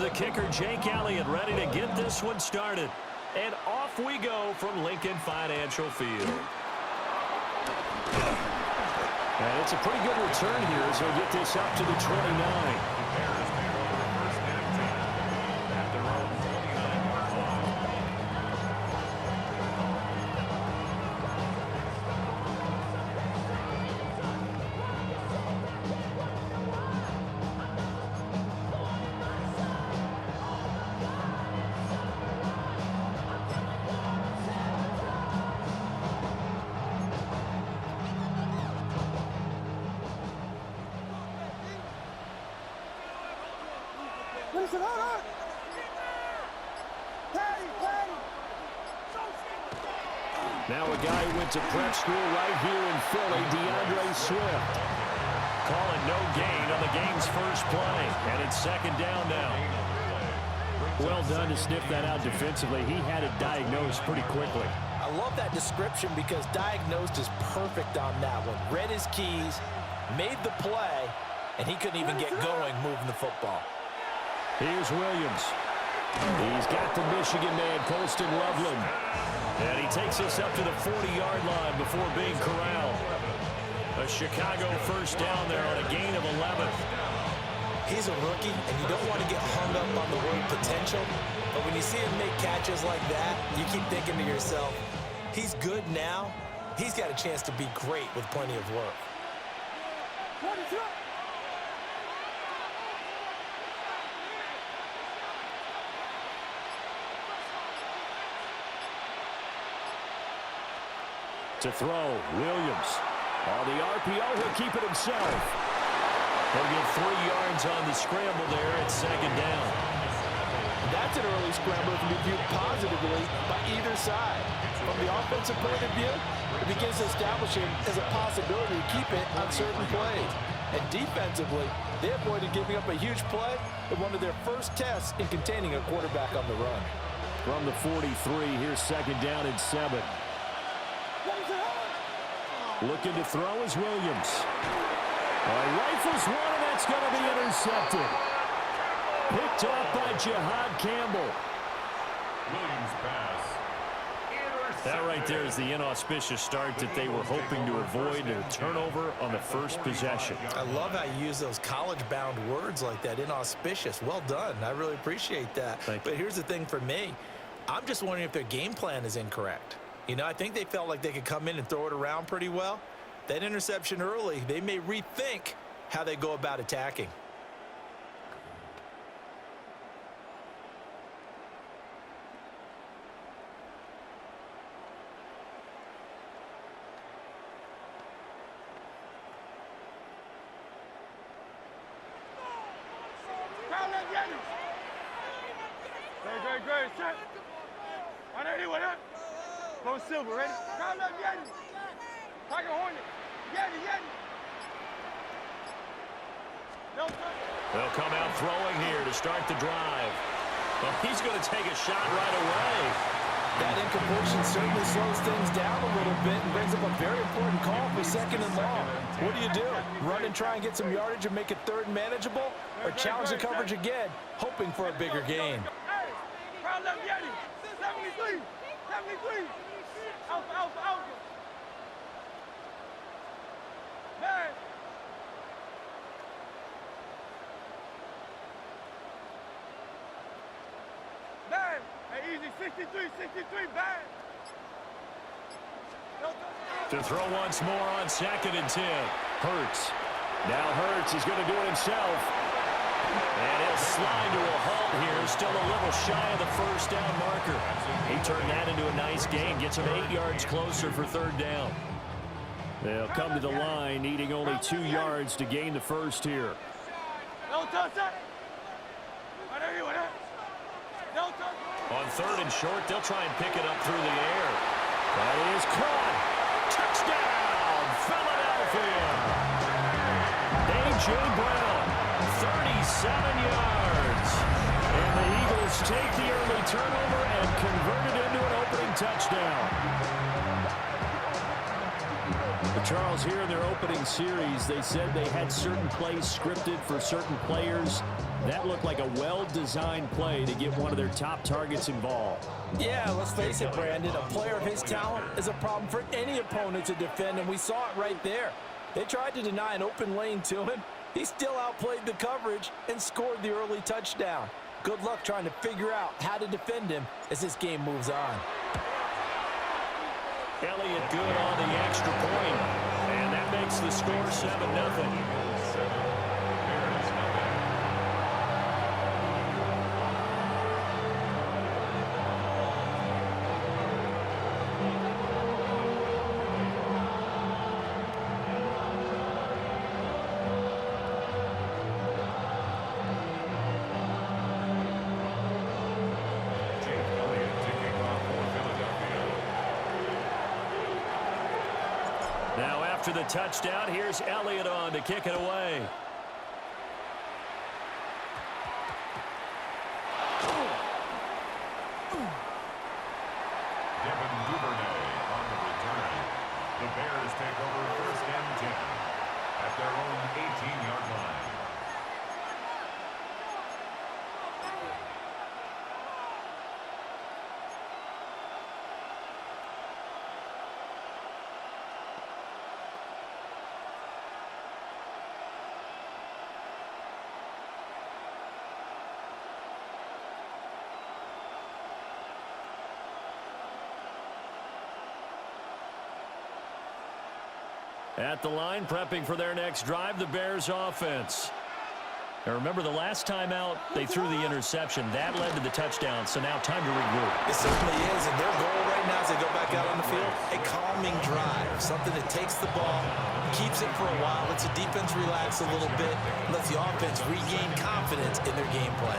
the kicker, Jake Elliott, ready to get this one started. And off we go from Lincoln Financial Field. And it's a pretty good return here as he'll get this up to the 29. Now a guy who went to prep school right here in Philly, DeAndre Swift. Calling no gain on the game's first play. And it's second down now. Well done to sniff that out defensively. He had it diagnosed pretty quickly. I love that description because diagnosed is perfect on that one. Read his keys, made the play, and he couldn't even get going moving the football. Here's Williams. He's got the Michigan man, Colston Loveland. And he takes us up to the 40-yard line before being corralled. A Chicago first down there on a gain of 11. He's a rookie, and you don't want to get hung up on the word potential. But when you see him make catches like that, you keep thinking to yourself, he's good now. He's got a chance to be great with plenty of work. To throw, Williams. On the RPO, he'll keep it himself. He'll get 3 yards on the scramble there at second down. That's an early scramble that can be viewed positively by either side. From the offensive point of view, it begins establishing as a possibility to keep it on certain plays. And defensively, they avoided giving up a huge play in one of their first tests in containing a quarterback on the run. From the 43, here's second down and 7. Looking to throw is Williams. Rifles one, and that's going to be intercepted. Picked off by Jihad Campbell. Williams pass. That right there is the inauspicious start that they were hoping to avoid, a turnover on the first possession. I love how you use those college-bound words like that, inauspicious. Well done. I really appreciate that. But here's the thing for me. I'm just wondering if their game plan is incorrect. You know, I think they felt like they could come in and throw it around pretty well. That interception early, they may rethink how they go about attacking. Great, set. On there, what up? Go Silver, ready? Round up, Yeti. Tiger Hornet. Yeti. They'll come out throwing here to start the drive. Well, he's going to take a shot right away. That incompletion certainly slows things down a little bit and brings up a very important call for second and long. What do? Run and try and get some yardage and make it third and manageable? Or challenge the coverage again, hoping for a bigger gain? Round up, Yeti. 73. Alpha. Man. Hey, easy. 63, bang. To throw once more on second and 10. Hurts. Now Hurts is going to do it himself. And he'll slide to a halt here. Still a little shy of the first down marker. He turned that into a nice gain. Gets him 8 yards closer for third down. They'll come to the line, needing only 2 yards to gain the first here. On third and short, they'll try and pick it up through the air. That is caught. Touchdown, Philadelphia. A.J. Brown, 37 yards. And the Eagles take the early turnover and convert it into an opening touchdown. Charles, here in their opening series, they said they had certain plays scripted for certain players. That looked like a well-designed play to get one of their top targets involved. Yeah, let's face it, Brandon. A player of his talent is a problem for any opponent to defend, and we saw it right there. They tried to deny an open lane to him. He still outplayed the coverage and scored the early touchdown. Good luck trying to figure out how to defend him as this game moves on. Elliott good on the extra point, and that makes the score 7-0. Now after the touchdown, here's Elliott on to kick it away. Devin Duvernay on the return. The Bears take over 1st and 10 at their own 18-yard line. At the line, prepping for their next drive, the Bears offense. Now remember, the last time out, they threw the interception. That led to the touchdown, so now time to regroup. It certainly is, and their goal right now as they go back out on the field, a calming drive, something that takes the ball, keeps it for a while, lets the defense relax a little bit, lets the offense regain confidence in their game plan.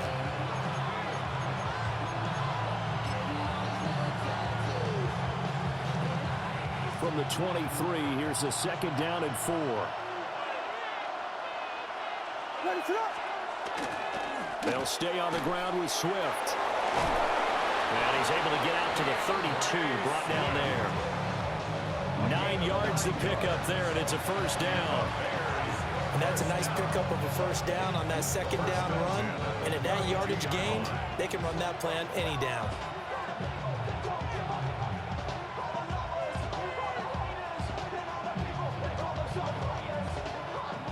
From the 23, here's a 2nd down and 4. They'll stay on the ground with Swift. And he's able to get out to the 32, brought down there. 9 yards to pick up there, and it's a 1st down. And that's a nice pickup of a 1st down on that 2nd down run. And at that yardage gained, they can run that play on any down.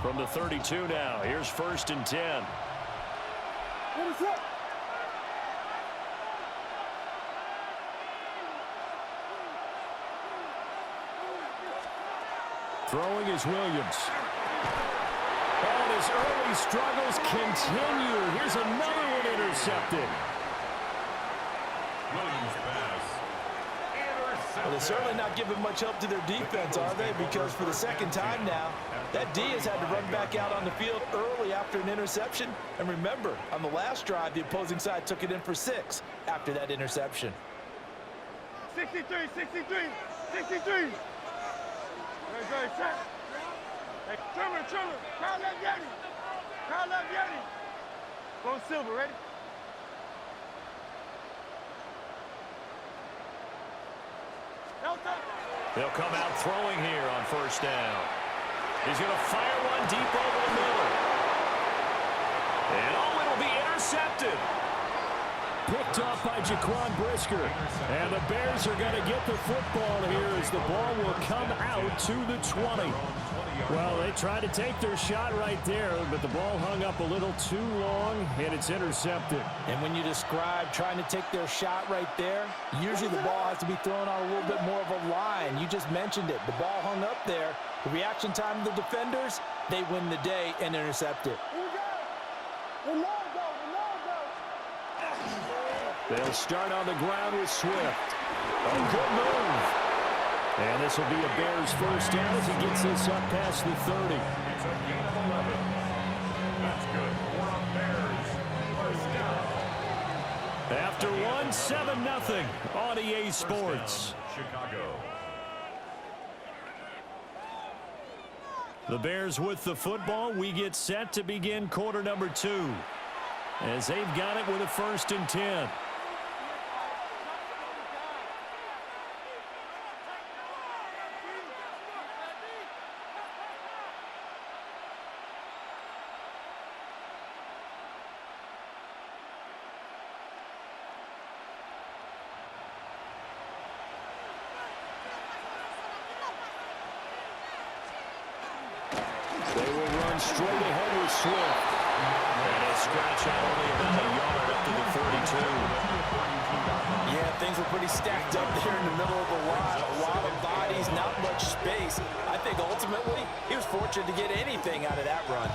From the 32 now, here's 1st and 10. Throwing is Williams. And his early struggles continue. Here's another one intercepted. Williams pass. Well, they're certainly not giving much help to their defense, are they? Because for the 2nd time now, that D has had to run back out on the field early after an interception. And remember, on the last drive, the opposing side took it in for 6 after that interception. 63, 63, 63. Good, check. Hey, Trimmer, Kyle left Yeti. Kyle left Yeti. Go Silver, ready? They'll come out throwing here on 1st down. He's going to fire one deep over the middle. And oh, it'll be intercepted. Picked up by Jaquan Brisker. And the Bears are going to get the football here as the ball will come out to the 20. Well, they tried to take their shot right there, but the ball hung up a little too long, and it's intercepted. And when you describe trying to take their shot right there, usually the ball has to be thrown on a little bit more of a line. You just mentioned it. The ball hung up there. The reaction time of the defenders, they win the day and intercept it. They'll start on the ground with Swift. A good move. And this will be a Bears 1st down as he gets this up past the 30. It's a gain of 11. That's good for a Bears 1st down. After 7-0 on EA Sports. Chicago. The Bears with the football. We get set to begin quarter number 2. As they've got it with a 1st and 10. straight ahead with Swift. And a scratch out only about a yard up to the 42. Yeah, things were pretty stacked up there in the middle of the line. A lot of bodies, not much space. I think ultimately he was fortunate to get anything out of that run.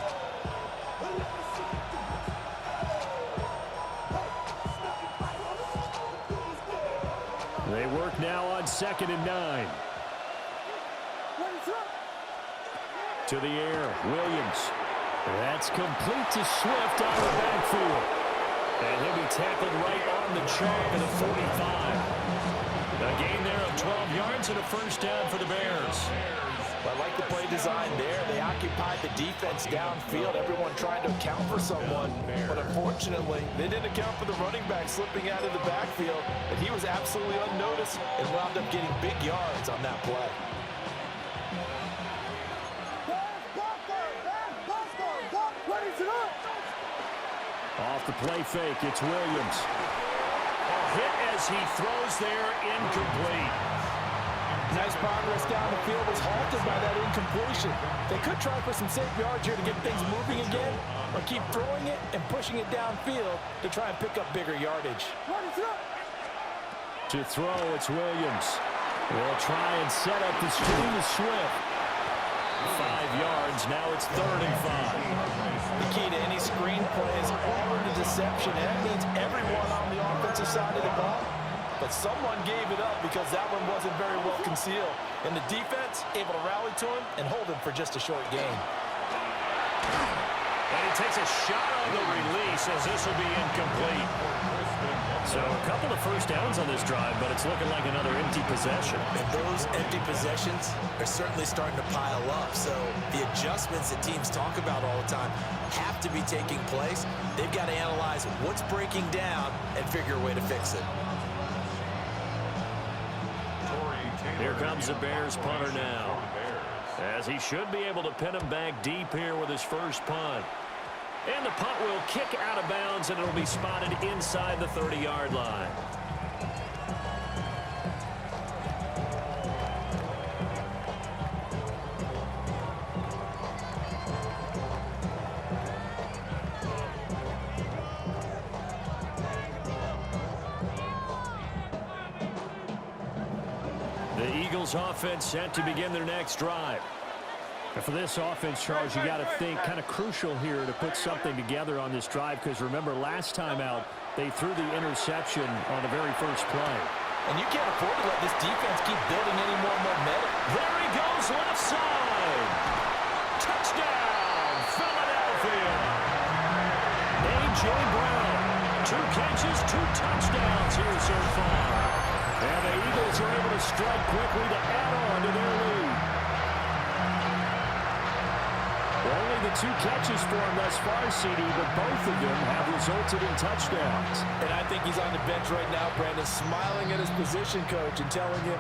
They work now on 2nd and 9. To the air, Williams. That's complete to Swift out of the backfield. And he'll be tackled right on the chalk at the 45. A gain there of 12 yards and a first down for the Bears. I like the play design there. They occupied the defense downfield, everyone trying to account for someone. But unfortunately, they didn't account for the running back slipping out of the backfield. And he was absolutely unnoticed and wound up getting big yards on that play. Off the play fake, it's Williams. Hit as he throws there, incomplete. Nice progress down the field, was halted by that incompletion. They could try for some safe yards here to get things moving again, or keep throwing it and pushing it downfield to try and pick up bigger yardage. To throw, it's Williams. They'll try and set up the screen to Swift. 5 yards, now it's 3rd and 5. The key to any screen play is all the deception. And that means everyone on the offensive side of the ball. But someone gave it up because that one wasn't very well concealed. And the defense able to rally to him and hold him for just a short gain. And he takes a shot on the release as this will be incomplete. So a couple of first downs on this drive, but it's looking like another empty possession. And those empty possessions are certainly starting to pile up. So the adjustments that teams talk about all the time have to be taking place. They've got to analyze what's breaking down and figure a way to fix it. Here comes the Bears punter now, as he should be able to pin him back deep here with his first punt. And the punt will kick out of bounds, and it'll be spotted inside the 30-yard line. The Eagles offense set to begin their next drive. And for this offense, Charles, you got to think kind of crucial here to put something together on this drive, because remember, last time out, they threw the interception on the very first play. And you can't afford to let this defense keep building any more momentum. There he goes, left side. Touchdown, Philadelphia. A.J. Brown, 2 catches, 2 touchdowns here so far. And the Eagles are able to strike quickly to add on to their lead. Only the 2 catches for him thus far, CD, but both of them have resulted in touchdowns. And I think he's on the bench right now, Brandon, smiling at his position coach and telling him,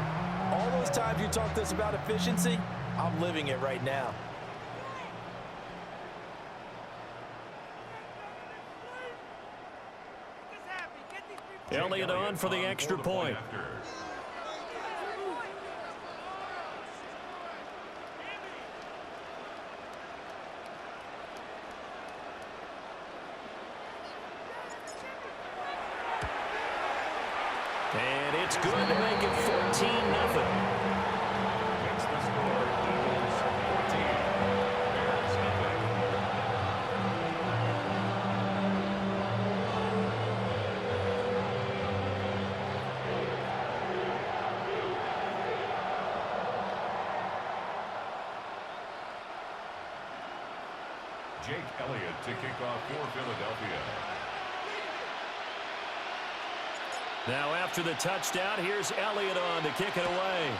all those times you talked to us about efficiency, I'm living it right now. Elliott on for the extra point. And it's good to make it 14-0. Makes the score Eagles 14, Bears nothing. Jake Elliott to kick off for Philadelphia. Now after the touchdown, here's Elliott on to kick it away.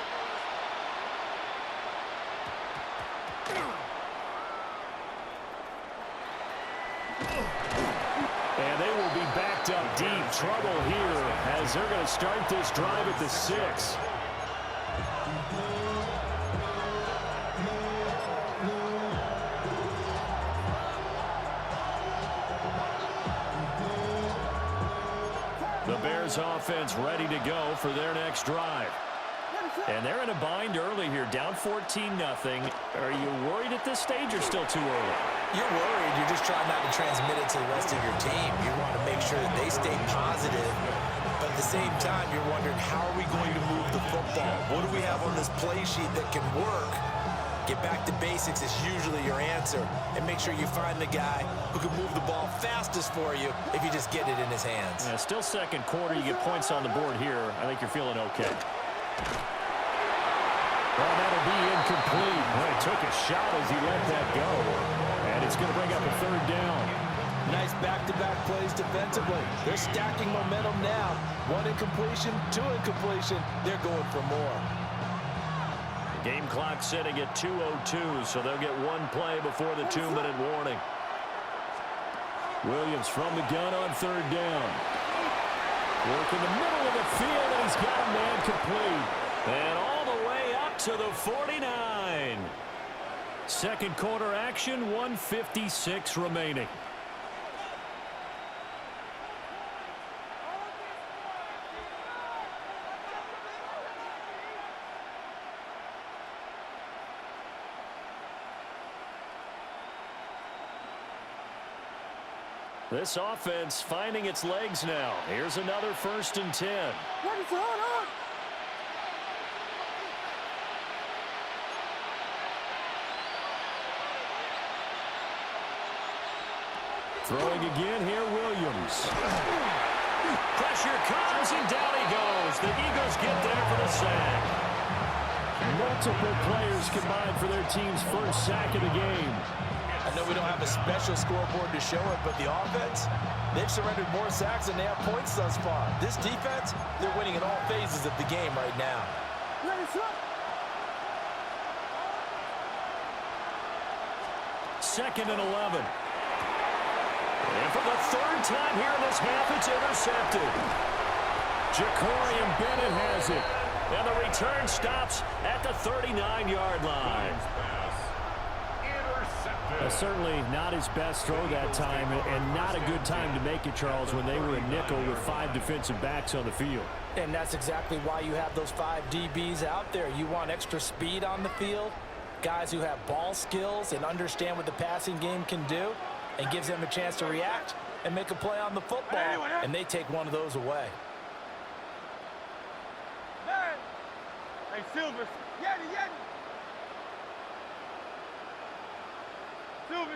And they will be backed up deep. Trouble here as they're going to start this drive at the 6. The Bears offense ready to go for their next drive. And they're in a bind early here, down 14-0. Are you worried at this stage or still too early? You're worried. You're just trying not to transmit it to the rest of your team. You want to make sure that they stay positive. But at the same time, you're wondering, how are we going to move the football? What do we have on this play sheet that can work? Get back to basics is usually your answer. And make sure you find the guy who can move the ball fastest for you if you just get it in his hands. Yeah, still second quarter. You get points on the board here. I think you're feeling okay. Well, that'll be incomplete. Well, he took a shot as he let that go. And it's going to bring up a third down. Nice back-to-back plays defensively. They're stacking momentum now. 1 incompletion, 2 incompletion. They're going for more. Game clock sitting at 2:02, so they'll get one play before the 2-minute warning. Williams from the gun on third down. Work in the middle of the field, and he's got a man complete. And all the way up to the 49. Second quarter action, 1:56 remaining. This offense finding its legs now. Here's another 1st and 10. Throwing again here, Williams. Pressure comes, and down he goes. The Eagles get there for the sack. Multiple players combined for their team's first sack of the game. I know we don't have a special scoreboard to show it, but the offense, they've surrendered more sacks than they have points thus far. This defense, they're winning in all phases of the game right now. Second and 11. And for the 3rd time here in this half, it's intercepted. Jacorian Bennett has it. And the return stops at the 39-yard line. Certainly not his best throw that time, and not a good time to make it, Charles, when they were a nickel with 5 defensive backs on the field. And that's exactly why you have those 5 DBs out there. You want extra speed on the field, guys who have ball skills and understand what the passing game can do, and gives them a chance to react and make a play on the football, and they take one of those away. Hey, Silver. Yeti.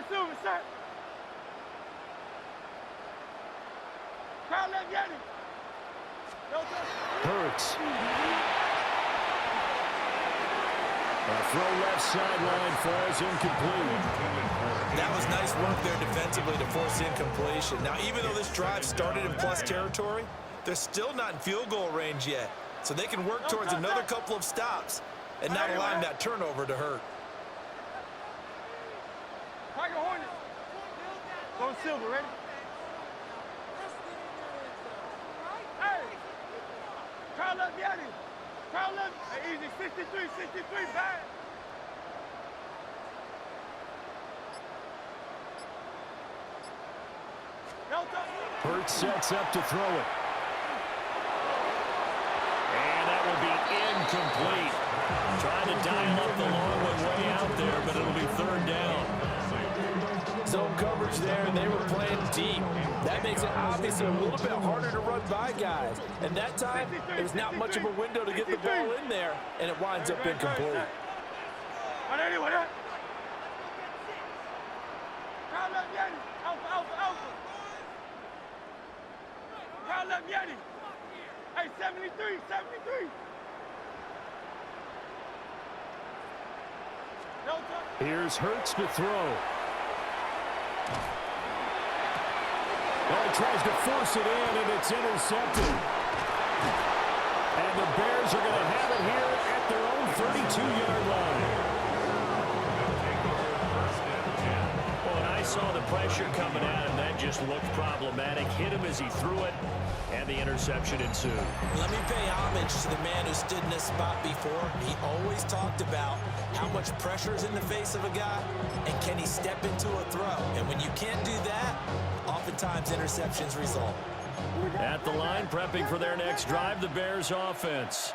Silver, sir. Crowd left Yeti. Hurts. A throw left sideline falls incomplete. That was nice work there defensively to force incompletion. Now, even though this drive started in plus territory, they're still not in field goal range yet. So they can work towards another couple of stops and not allowing that turnover to hurt. Tiger Hornet. Go Silver, ready? Hey! Crowd left Yeti. Crowd left. Hey, easy. 63, bad. Hurts sets up to throw it. And that will be incomplete. Trying to dial up the long one way out there, but it'll be 3rd down. Zone coverage there, and they were playing deep. That makes it obviously a little bit harder to run by guys. And that time, there was not much of a window to get the ball in there, and it winds up incomplete. Crowd left Yeti. Alpha. Crowd left Yeti. Hey, 73. Here's Hurts to throw. Well, he tries to force it in, and it's intercepted. And the Bears are going to have it here at their own 32-yard line. Well, and I saw the pressure coming at him. That just looked problematic. Hit him as he threw it, and the interception ensued. Let me pay homage to the man who stood in this spot before. He always talked about how much pressure is in the face of a guy, and can he step into a throw. And when you can't do that, oftentimes interceptions result. At the line, prepping for their next drive, the Bears offense.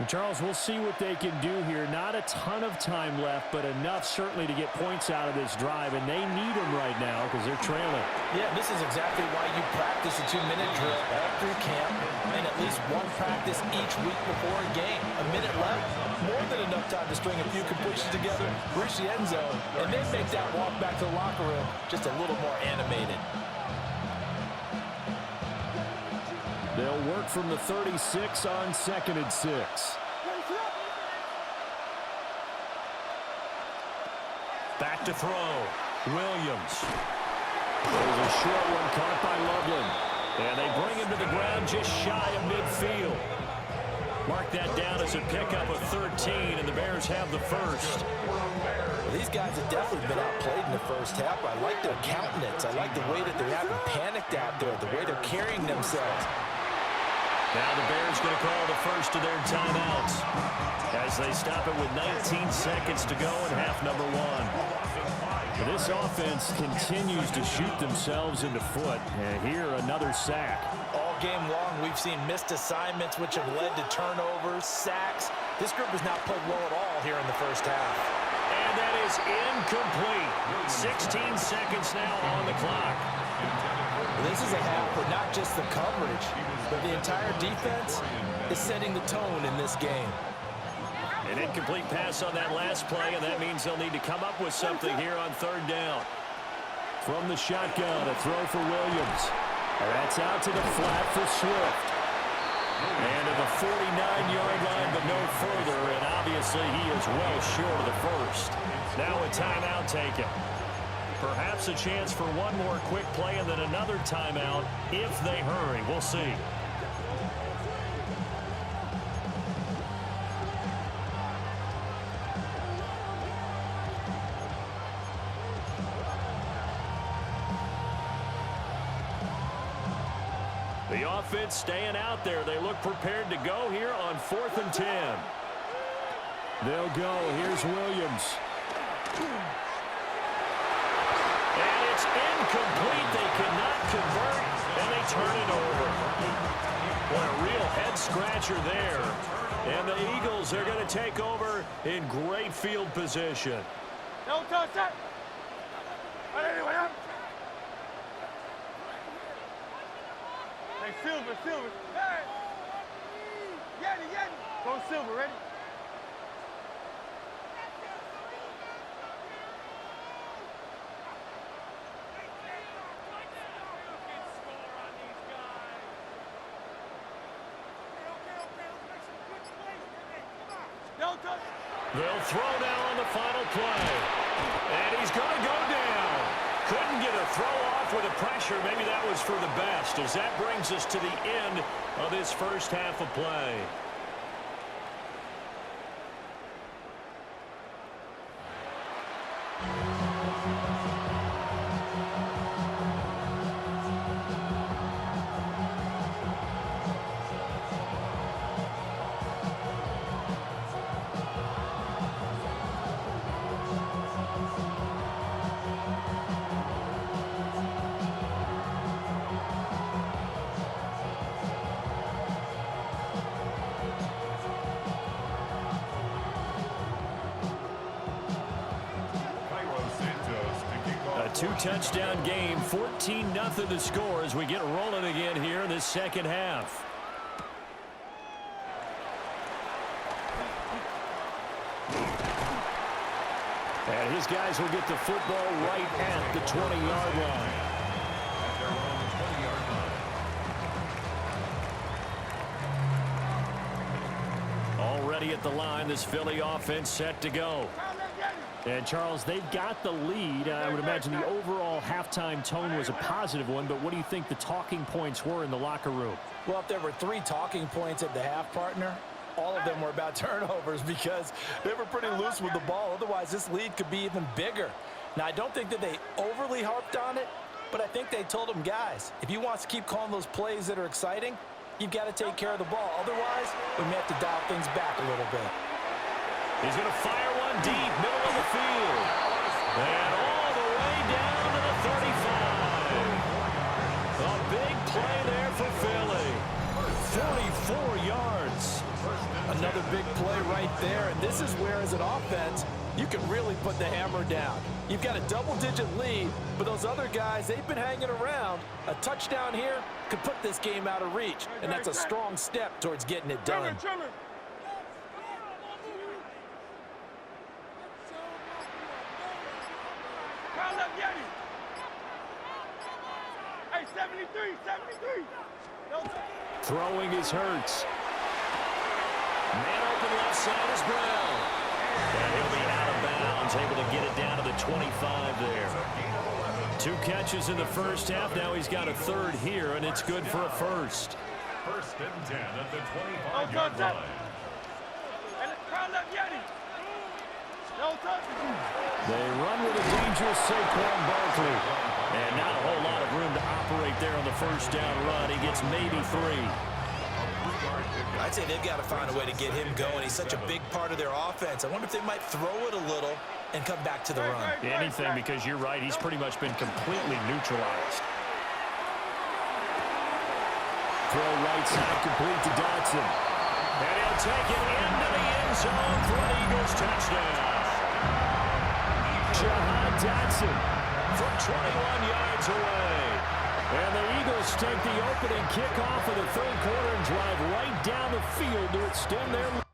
Charles, we'll see what they can do here. Not a ton of time left, but enough certainly to get points out of this drive, and they need them right now because they're trailing. Yeah, this is exactly why you practice a 2-minute drill all through camp and at least one practice each week before a game. A minute left, more than enough time to string a few completions together, reach the end zone, and then make that walk back to the locker room just a little more animated. They'll work from the 36 on 2nd and 6. Back to throw. Williams. There's a short one caught by Loveland. And they bring him to the ground just shy of midfield. Mark that down as a pickup of 13, and the Bears have the first. Well, these guys have definitely been outplayed in the first half. I like their countenance. I like the way that they're having panicked out there, the way they're carrying themselves. Now the Bears going to call the first of their timeouts as they stop it with 19 seconds to go in half number 1. This offense continues to shoot themselves in the foot. And here, another sack. All game long, we've seen missed assignments, which have led to turnovers, sacks. This group has not played well at all here in the first half. And that is incomplete. 16 seconds now on the clock. This is a half where not just the coverage, but the entire defense is setting the tone in this game. An incomplete pass on that last play, and that means they'll need to come up with something here on 3rd down. From the shotgun, a throw for Williams. That's out to the flat for Swift. And to the 49-yard line, but no further, and obviously he is well short of the first. Now a timeout taken. Perhaps a chance for one more quick play and then another timeout if they hurry. We'll see. The offense staying out there. They look prepared to go here on 4th and 10. They'll go. Here's Williams. And it's incomplete. They cannot convert, and they turn it over. What a real head-scratcher there. And the Eagles are going to take over in great field position. Don't touch that. Hey, Silver. Hey. Yeti. Go Silver, ready? They'll throw now on the final play. And he's going to go down. Couldn't get a throw off with the pressure. Maybe that was for the best, as that brings us to the end of this first half of play. Two-touchdown game, 14-0 the score as we get rolling again here in this second half. And his guys will get the football right at the 20-yard line. Already at the line, this Philly offense set to go. And, Charles, they've got the lead. I would imagine the overall halftime tone was a positive one, but what do you think the talking points were in the locker room? Well, if there were 3 talking points at the half, partner, all of them were about turnovers because they were pretty loose with the ball. Otherwise, this lead could be even bigger. Now, I don't think that they overly harped on it, but I think they told them, guys, if you want to keep calling those plays that are exciting, you've got to take care of the ball. Otherwise, we may have to dial things back a little bit. He's going to fire one deep, middle of the field. And all the way down to the 35. A big play there for Philly. 44 yards. Another big play right there, and this is where, as an offense, you can really put the hammer down. You've got a double-digit lead, but those other guys, they've been hanging around. A touchdown here could put this game out of reach, and that's a strong step towards getting it done. Hey, 73, 73. Throwing is Hurts. Man open left side is Brown. And he'll be out of bounds, able to get it down to the 25 there. 2 catches in the first half. Now he's got a third here, and it's good for a first. First and 10 at the 25-yard line. They run with a dangerous Saquon Barkley. And not a whole lot of room to operate there on the first down run. He gets maybe 3. I'd say they've got to find a way to get him going. He's such a big part of their offense. I wonder if they might throw it a little and come back to the run. Anything, because you're right. He's pretty much been completely neutralized. Throw right side complete to Dotson. And he'll take it into the end zone for an Eagles touchdown. Jahan Dotson From 21 yards away. And the Eagles take the opening kickoff of the third quarter and drive right down the field to extend their lead.